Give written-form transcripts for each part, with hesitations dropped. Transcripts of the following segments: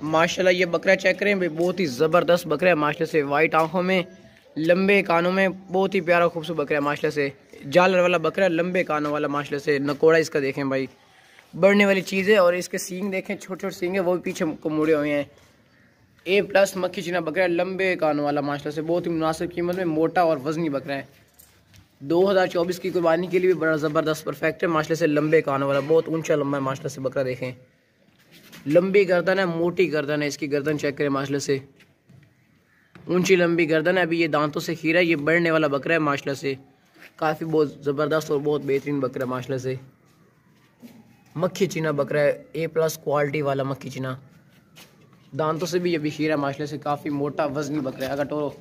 माशाल्लाह ये बकरा चेक करें भाई, बहुत ही ज़बरदस्त बकरा है माशाल्लाह से। वाइट आंखों में, लंबे कानों में, बहुत ही प्यारा खूबसूरत बकरा है माशाल्लाह से। जालर वाला बकरा, लंबे कानों वाला माशाल्लाह से। नकोड़ा इसका देखें भाई, बढ़ने वाली चीज़ है। और इसके सींग देखें, छोटे छोटे सींग है, वो भी पीछे को मुड़े हुए हैं। A+ मक्खी चीना बकरा है, लंबे कानों वाला माशाल्लाह से। बहुत ही मुनासिब कीमत में, मोटा और वजनी बकरा है। 2024 की कुर्बानी के लिए भी बड़ा ज़बरदस्त परफेक्ट है माशाल्लाह से। लंबे कानों वाला, बहुत ऊंचा लंबा है माशाल्लाह से बकरा देखें। लंबी गर्दन है, मोटी गर्दन है, इसकी गर्दन चेक करें माशाल्लाह से। ऊंची लंबी गर्दन है। अभी ये दांतों से खीरा है। ये बढ़ने वाला बकरा है माशाल्लाह से। काफ़ी बहुत ज़बरदस्त और बहुत बेहतरीन बकरा है माशाल्लाह से। मक्खी चीना बकरा है, A+ क्वालिटी वाला मक्खी चीना। दांतों से भी ये भी खीरा है माशाल्लाह से। काफ़ी मोटा वजनी बकरा है। अगर टोरो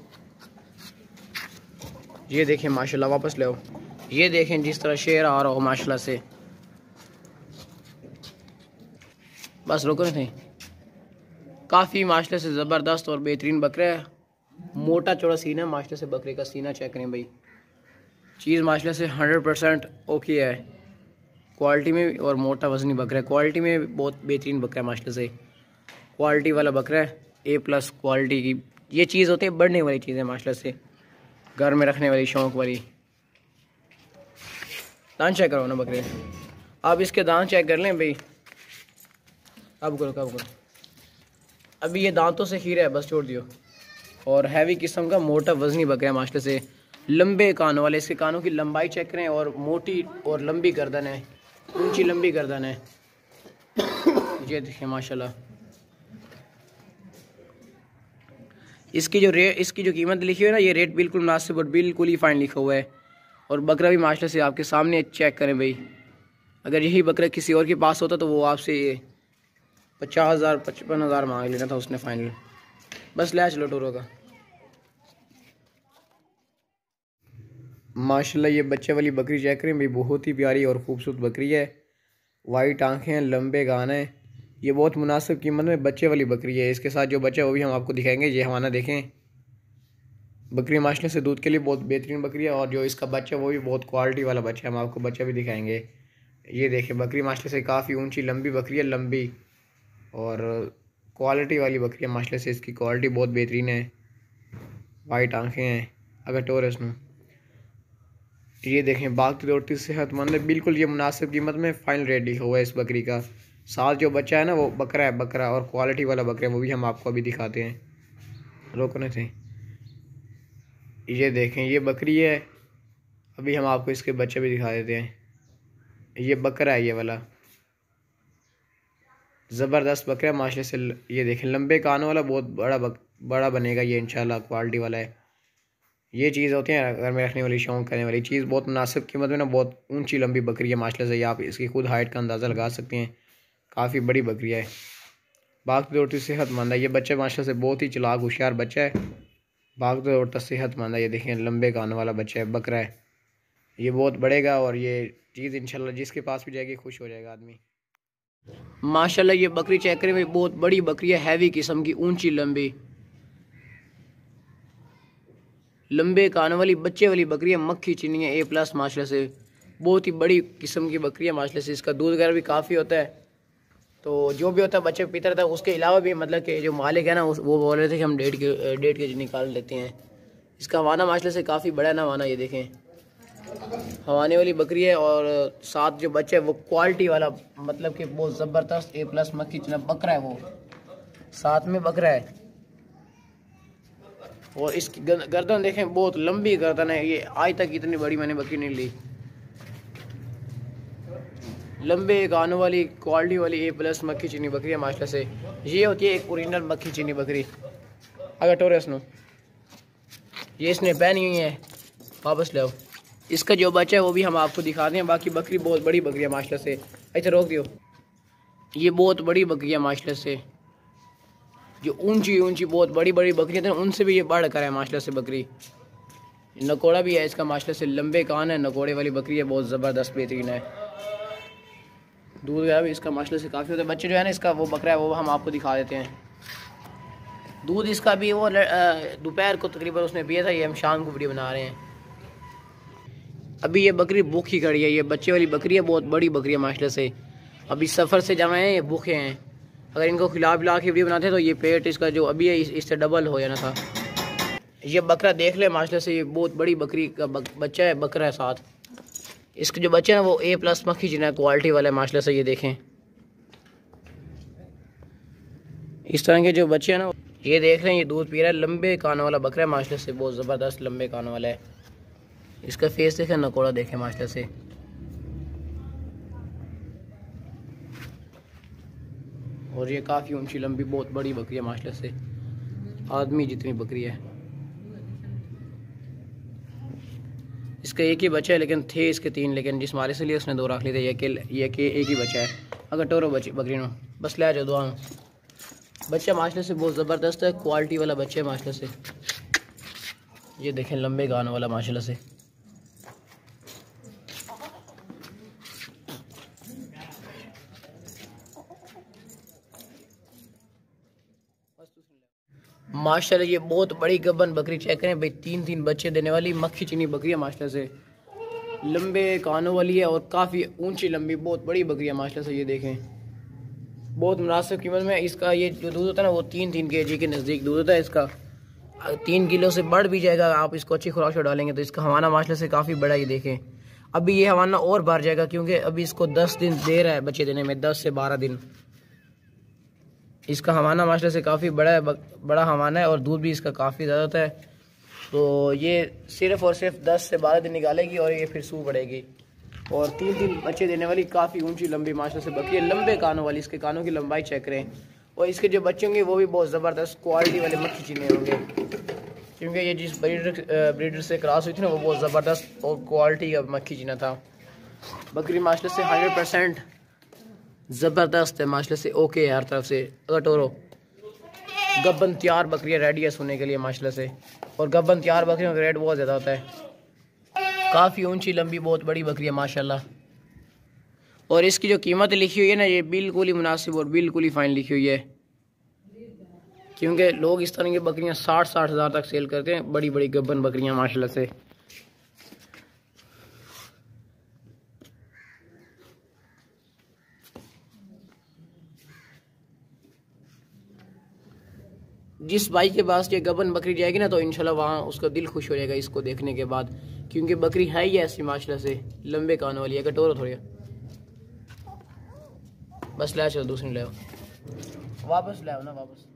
ये देखें माशाल्लाह, वापस ले आओ। ये देखें जिस तरह शेर आ रहा हो माशाल्लाह से। बस रुको नहीं, काफ़ी माशाल्लाह से ज़बरदस्त और बेहतरीन बकरा है। मोटा चौड़ा सीना है माशाल्लाह से। बकरे का सीना चेक करें भाई, चीज़ माशाल्लाह से 100% ओके है क्वालिटी में। और मोटा वजनी बकरा है, क्वालिटी में बहुत बेहतरीन बकरा है माशाल्लाह से। क्वालिटी वाला बकरा है, A+ क्वालिटी की। ये चीज़ होती है बढ़ने वाली चीज़ है माशाल्लाह से, घर में रखने वाली, शौक वाली। दांत चेक करो ना बकरे, आप इसके दांत चेक कर लें भाई। अब करो। अभी ये दांतों से खीरा है, बस छोड़ दियो। और हैवी किस्म का मोटा वजनी बकरा है माशाल्लाह से। लंबे कानों वाले, इसके कानों की लंबाई चेक करें। और मोटी और लंबी गर्दन है, ऊंची लंबी गर्दन है। ये देखिए माशाल्लाह। इसकी जो कीमत लिखी हुई है ना, ये रेट बिल्कुल मुनासिब और बिल्कुल ही फाइन लिखा हुआ है। और बकरा भी माशाल्लाह से आपके सामने चेक करें भाई। अगर यही बकरा किसी और के पास होता तो वो आपसे ये 50,000 55,000 मांग लेना था उसने फाइनल। बस ले चलो टोरो का। माशाल्लाह ये बच्चे वाली बकरी चेक करें भाई, बहुत ही प्यारी और ख़ूबसूरत बकरी है। वाइट आंखें हैं, लंबे कान हैं। ये बहुत मुनासिब कीमत में बच्चे वाली बकरी है। इसके साथ जो बच्चा है वो भी हम आपको दिखाएंगे। ये हवाना देखें, बकरी माशाल्लाह से दूध के लिए बहुत बेहतरीन बकरी है। और जो इसका बच्चा है वो भी बहुत क्वालिटी वाला बच्चा है, हम आपको बच्चा भी दिखाएंगे। ये देखें बकरी माशाल्लाह से काफ़ी ऊंची लंबी बकरी है, लंबी और क्वालिटी वाली बकरी है माशाल्लाह से। इसकी क्वालिटी बहुत बेहतरीन है। वाइट आंखें हैं, अगर टोरस में। ये देखें भागती दौड़ती सेहतमंद है बिल्कुल। ये मुनासिब कीमत में फाइनल रेट लिखा हुआ है इस बकरी का। साथ जो बच्चा है ना वो बकरा है, बकरा और क्वालिटी वाला बकरा है, वो भी हम आपको अभी दिखाते हैं। रोकने थे। ये देखें ये बकरी है, अभी हम आपको इसके बच्चे भी दिखा देते हैं। ये बकरा है, ये वाला ज़बरदस्त बकरा है माशाल्लाह से। ये देखें लंबे कानों वाला, बहुत बड़ा बनेगा ये इंशाल्लाह, क्वालिटी वाला है। ये चीज़ होती है घर में रखने वाली, शौक करने वाली चीज़। बहुत मुनासिब कीमत में ना, बहुत ऊंची लंबी बकरी है माशाल्लाह से। आप इसकी खुद हाइट का अंदाज़ा लगा सकते हैं, काफ़ी बड़ी बकरी है। भागती दौड़ती सेहतमंद है। ये बच्चा माशाल्लाह से बहुत ही चालाक होशियार बच्चा है, भागता दौड़ता सेहतमंद है। ये देखें लंबे कानों वाला बच्चा है, बकरा है। ये बहुत बढ़ेगा और ये चीज़ इंशाल्लाह जिसके पास भी जाएगी खुश हो जाएगा आदमी। माशाल्लाह ये बकरी चेक करें भाई, बहुत बड़ी बकरी है, हैवी किस्म की, ऊंची लंबी लंबे कानों वाली बच्चे वाली बकरी है। मक्खी चीनी है, A+ माशाल्लाह से। बहुत ही बड़ी किस्म की बकरी है माशाल्लाह से। इसका दूध वगैरह भी काफ़ी होता है। तो जो भी होता है बच्चे पीता रहता है। उसके अलावा भी मतलब कि जो मालिक है ना वो बोल रहे थे कि हम 1.5 के जी निकाल लेते हैं। इसका हवाना माशाल्लाह से काफ़ी बड़ा है ना हवाना, ये देखें हवाने वाली बकरी है। और साथ जो बच्चा है वो क्वालिटी वाला, मतलब कि बहुत ज़बरदस्त A+ मक्खी चीना बकरा है, वो साथ में बकरा है। और इसकी गर्दन देखें, बहुत लंबी गर्दन है। ये आज तक इतनी बड़ी मैंने बकरी नहीं ली। लंबे कानों वाली क्वालिटी वाली A+ मक्खी चीनी बकरी है माशाल्लाह से। ये होती है एक ओरिजिनल मक्खी चीनी बकरी। अगर टोरस नो ये इसने पहनी हुई है, वापस ले आओ। इसका जो बच्चा है वो भी हम आपको दिखा दें। बाकी बकरी बहुत बड़ी बकरी है माशाल्लाह से। अच्छा रोक दियो। ये बहुत बड़ी बकरी है माशाल्लाह से। जो ऊंची बहुत बड़ी बकरी है उनसे भी ये बढ़ कर है माशाल्लाह से बकरी। नकोड़ा भी है इसका माशाल्लाह से, लंबे कान है, नकोड़े वाली बकरी है, बहुत ज़बरदस्त बेहतरीन है। दूध वगैरह भी इसका माशाल्लाह से काफ़ी होता है। बच्चे जो है ना इसका वो बकरा है वो हम आपको दिखा देते हैं। दूध इसका भी वो दोपहर को तकरीबन उसने पिया था। ये हम शाम को वीडियो बना रहे हैं। अभी ये बकरी भूखी खड़ी है। ये बच्चे वाली बकरी है, बहुत बड़ी बकरी है माशाल्लाह से। अभी सफ़र से जब आए हैं ये भूखे हैं। अगर इनको खिला पिला के वीडियो बनाते तो ये पेट इसका जो अभी है इससे डबल हो जाना था। ये बकरा देख ले माशाल्लाह से, ये बहुत बड़ी बकरी का बच्चा है, बकरा है साथ। इसके जो बच्चे हैं वो A+ मक्खी जिन्हें क्वालिटी वाला है माशाल्लाह से। ये देखें इस तरह के जो बच्चे हैं ना, ये देख रहे हैं, ये दूध पी रहा है। लंबे कानों वाला बकरा है माशाल्लाह से, बहुत ज़बरदस्त लंबे कानों वाला है। इसका फेस देखें, नकोड़ा देखें माशाल्लाह से। और ये काफ़ी ऊंची लंबी बहुत बड़ी बकरी है माशाल्लाह से, आदमी जितनी बकरी है। इसका एक ही बच्चा है, लेकिन थे इसके 3, लेकिन जिस मारे से लिए उसने 2 रख लिए थे। ये के एक ही बच्चा है। अगर टोरो बकरी नो बस ले आ जाओ दुआ। बच्चा माशाल्लाह से बहुत ज़बरदस्त है, क्वालिटी वाला बच्चा है माशाल्लाह से। ये देखें लंबे गानों वाला माशाल्लाह से। माशाल्लाह ये बहुत बड़ी गब्बन बकरी चेक करें भाई, 3 बच्चे देने वाली मक्खी चीनी बकरी है माशाल्लाह से। लंबे कानों वाली है और काफ़ी ऊंची लंबी बहुत बड़ी बकरी है माशाल्लाह से। ये देखें बहुत मुनासिब कीमत में। इसका ये जो दूध होता है ना वो 3 kg के नज़दीक दूध होता है इसका। 3 किलो से बढ़ भी जाएगा, आप इसको अच्छी खुराक से डालेंगे तो। इसका हवाना माशाल्लाह से काफ़ी बड़ा। ये देखें अभी ये हवाना और बढ़ जाएगा, क्योंकि अभी इसको 10 दिन देर है बच्चे देने में, 10 से 12 दिन। इसका हवाना माशाल्लाह से काफ़ी बड़ा है, बड़ा हवाना है और दूध भी इसका काफ़ी ज़्यादा होता है। तो ये सिर्फ़ और सिर्फ 10 से 12 दिन निकालेगी और ये फिर सूह बढ़ेगी। और 3 बच्चे देने वाली काफ़ी ऊंची लंबी माशाल्लाह से बकरी है, लंबे कानों वाली। इसके कानों की लंबाई चेक करें। और इसके जो बच्चे होंगे वो भी बहुत ज़बरदस्त क्वालिटी वाले मक्खी चीनी होंगे, क्योंकि ये जिस ब्रीडर से क्रॉस हुई थी ना वो बहुत ज़बरदस्त और क्वालिटी का मक्खी चीना था। बकरी माशाल्लाह से 100% ज़बरदस्त है माशाल्लाह से, ओके है हर तरफ से। अगर टोरो गब्बन तैयार बकरियाँ रेडी है सोने के लिए माशाल्लाह से। और गब्बन तैयार बकरियों का रेट बहुत ज़्यादा होता है। काफ़ी ऊंची लंबी बहुत बड़ी बकरी है माशाल्लाह। और इसकी जो कीमत लिखी हुई है ना, ये बिल्कुल ही मुनासिब और बिल्कुल ही फाइन लिखी हुई है, क्योंकि लोग इस तरह की बकरियाँ 60-60 हज़ार तक सेल करते हैं, बड़ी बड़ी गब्बन बकरियाँ माशाल्लाह से। जिस भाई के पास ये गबन बकरी जाएगी ना तो इंशाल्लाह वहाँ उसका दिल खुश हो जाएगा इसको देखने के बाद, क्योंकि बकरी है ही ऐसी माशाल्लाह से, लंबे कानों वाली है। कटोरो थोड़ी बस ले चलो, दूसरी ले आओ, वापस ले आओ ना वापस।